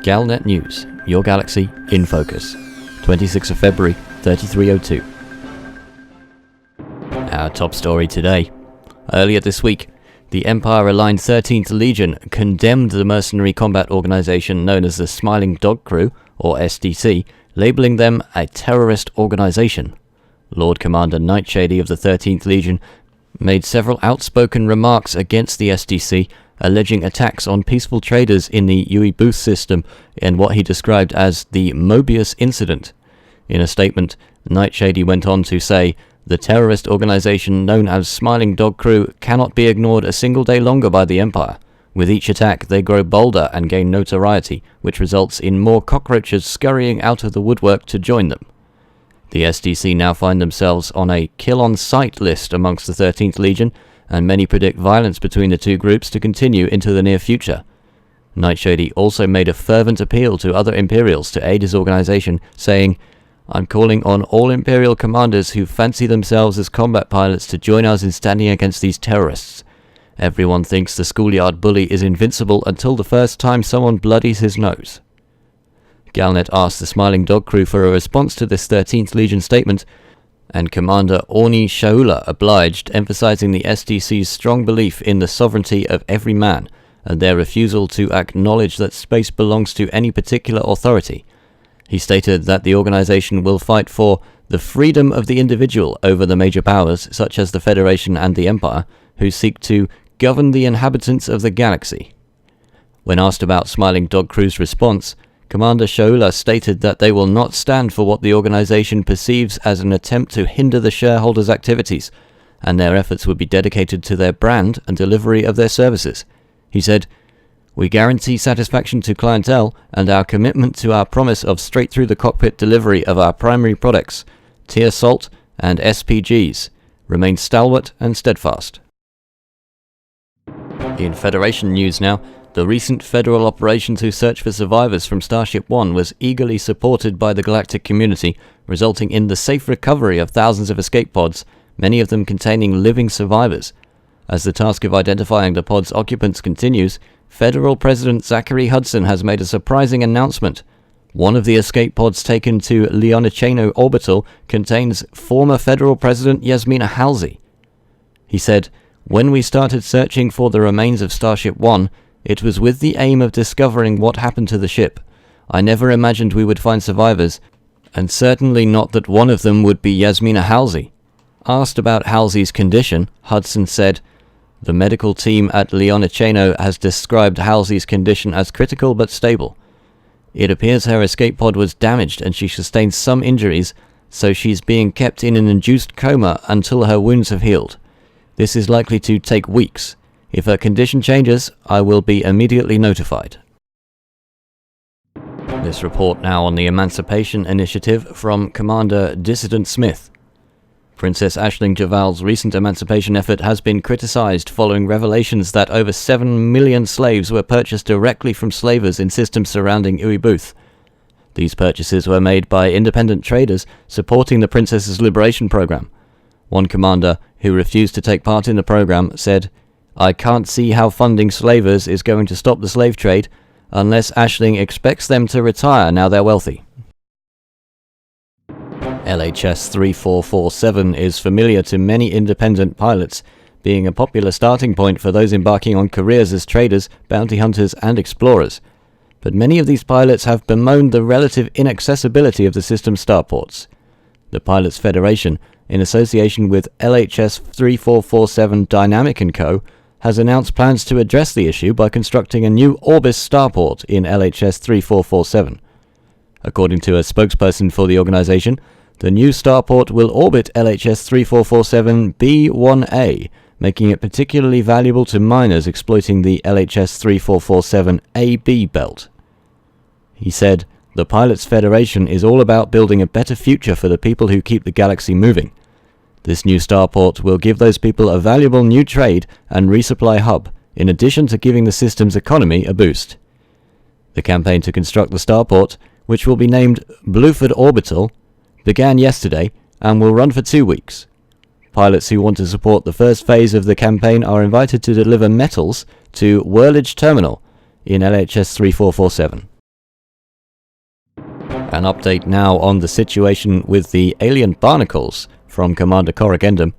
Galnet News, your galaxy in focus. 26th of February, 3302. Our top story today. Earlier this week, the Empire-aligned 13th Legion condemned the mercenary combat organization known as the Smiling Dog Crew, or SDC, labeling them a terrorist organization. Lord Commander Nightshady of the 13th Legion made several outspoken remarks against the SDC, alleging attacks on peaceful traders in the UE booth system in what he described as the Mobius incident. In a statement, Nightshady went on to say, "The terrorist organization known as Smiling Dog Crew cannot be ignored a single day longer by the Empire. With each attack, they grow bolder and gain notoriety, which results in more cockroaches scurrying out of the woodwork to join them." The SDC now find themselves on a kill-on-sight list amongst the 13th Legion, and many predict violence between the two groups to continue into the near future. Nightshady also made a fervent appeal to other Imperials to aid his organization, saying, "I'm calling on all Imperial commanders who fancy themselves as combat pilots to join us in standing against these terrorists. Everyone thinks the schoolyard bully is invincible until the first time someone bloodies his nose." Galnet asked the Smiling Dog Crew for a response to this 13th Legion statement, and Commander Orni Shaula obliged, emphasizing the SDC's strong belief in the sovereignty of every man, and their refusal to acknowledge that space belongs to any particular authority. He stated that the organization will fight for the freedom of the individual over the major powers, such as the Federation and the Empire, who seek to govern the inhabitants of the galaxy. When asked about Smiling Dog Crew's response, Commander Shaula stated that they will not stand for what the organization perceives as an attempt to hinder the shareholders' activities, and their efforts would be dedicated to their brand and delivery of their services. He said, "We guarantee satisfaction to clientele, and our commitment to our promise of straight-through-the-cockpit delivery of our primary products, Tier Salt and SPGs, remains stalwart and steadfast." In Federation news now, the recent federal operation to search for survivors from Starship One was eagerly supported by the galactic community, resulting in the safe recovery of thousands of escape pods, many of them containing living survivors. As the task of identifying the pod's occupants continues, Federal President Zachary Hudson has made a surprising announcement. One of the escape pods taken to Leoniceno orbital contains former Federal President Yasmina Halsey. He said, "When we started searching for the remains of Starship One, it was with the aim of discovering what happened to the ship. I never imagined we would find survivors, and certainly not that one of them would be Yasmina Halsey." Asked about Halsey's condition, Hudson said, "The medical team at Leoniceno has described Halsey's condition as critical but stable. It appears her escape pod was damaged and she sustained some injuries, so she's being kept in an induced coma until her wounds have healed. This is likely to take weeks. If her condition changes, I will be immediately notified." This report now on the Emancipation initiative from Commander Dissident Smith. Princess Aisling Javal's recent emancipation effort has been criticized following revelations that over 7 million slaves were purchased directly from slavers in systems surrounding UE Booth. These purchases were made by independent traders supporting the Princess's Liberation Program. One commander, who refused to take part in the program, said, "I can't see how funding slavers is going to stop the slave trade unless Aisling expects them to retire now they're wealthy." LHS 3447 is familiar to many independent pilots, being a popular starting point for those embarking on careers as traders, bounty hunters, and explorers. But many of these pilots have bemoaned the relative inaccessibility of the system's starports. The Pilots Federation, in association with LHS 3447 Dynamic & Co., has announced plans to address the issue by constructing a new Orbis starport in LHS 3447. According to a spokesperson for the organization, the new starport will orbit LHS 3447 B1A, making it particularly valuable to miners exploiting the LHS 3447 AB belt. He said, "The Pilots Federation is all about building a better future for the people who keep the galaxy moving. This new starport will give those people a valuable new trade and resupply hub, in addition to giving the system's economy a boost." The campaign to construct the starport, which will be named Bluford Orbital, began yesterday and will run for 2 weeks. Pilots who want to support the first phase of the campaign are invited to deliver metals to Whirlage Terminal in LHS 3447. An update now on the situation with the alien Barnacles from Commander Corrigendum.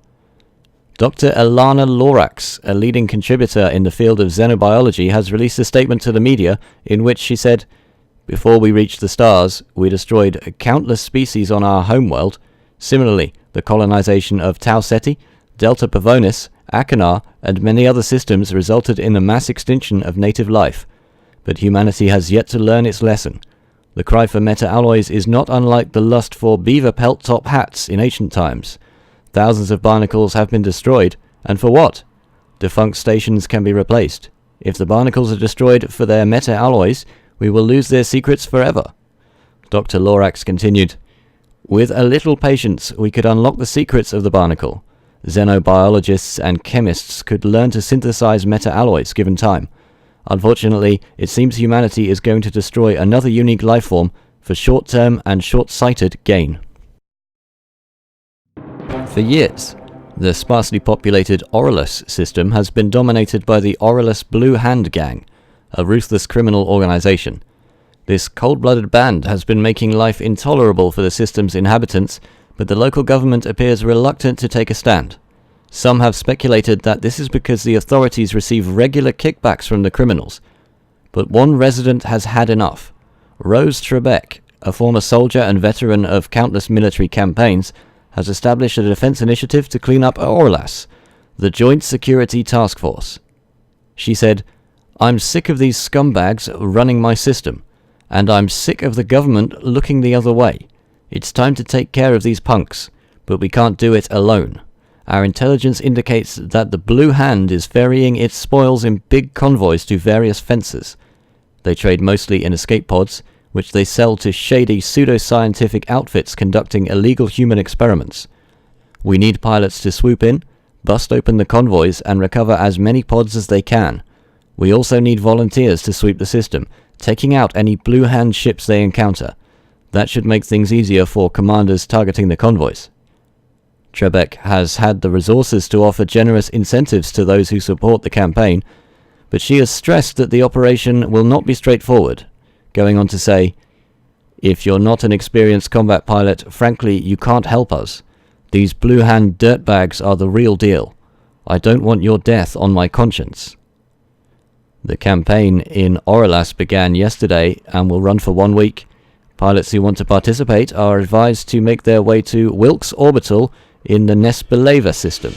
Dr. Elana Lorax, a leading contributor in the field of xenobiology, has released a statement to the media in which she said, "Before we reached the stars, we destroyed countless species on our homeworld. Similarly, the colonization of Tau Ceti, Delta Pavonis, Achenar, and many other systems resulted in the mass extinction of native life. But humanity has yet to learn its lesson. The cry for meta-alloys is not unlike the lust for beaver pelt top hats in ancient times. Thousands of barnacles have been destroyed, and for what? Defunct stations can be replaced. If the barnacles are destroyed for their meta-alloys, we will lose their secrets forever." Dr. Lorax continued, "With a little patience, we could unlock the secrets of the barnacle. Xenobiologists and chemists could learn to synthesize meta-alloys given time. Unfortunately, it seems humanity is going to destroy another unique lifeform for short-term and short-sighted gain." For years, the sparsely populated Orulus system has been dominated by the Orulus Blue Hand Gang, a ruthless criminal organization. This cold-blooded band has been making life intolerable for the system's inhabitants, but the local government appears reluctant to take a stand. Some have speculated that this is because the authorities receive regular kickbacks from the criminals. But one resident has had enough. Rose Trebek, a former soldier and veteran of countless military campaigns, has established a defense initiative to clean up Oralas, the Joint Security Task Force. She said, "I'm sick of these scumbags running my system, and I'm sick of the government looking the other way. It's time to take care of these punks, but we can't do it alone. Our intelligence indicates that the Blue Hand is ferrying its spoils in big convoys to various fences. They trade mostly in escape pods, which they sell to shady pseudo-scientific outfits conducting illegal human experiments. We need pilots to swoop in, bust open the convoys, and recover as many pods as they can. We also need volunteers to sweep the system, taking out any Blue Hand ships they encounter. That should make things easier for commanders targeting the convoys." Trebek has had the resources to offer generous incentives to those who support the campaign, but she has stressed that the operation will not be straightforward, going on to say, "If you're not an experienced combat pilot, frankly, you can't help us. These Blue Hand dirtbags are the real deal. I don't want your death on my conscience." The campaign in Oralas began yesterday and will run for 1 week. Pilots who want to participate are advised to make their way to Wilkes Orbital in the Nespeleva system.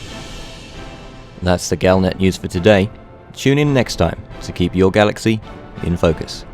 That's the Galnet news for today. Tune in next time to keep your galaxy in focus.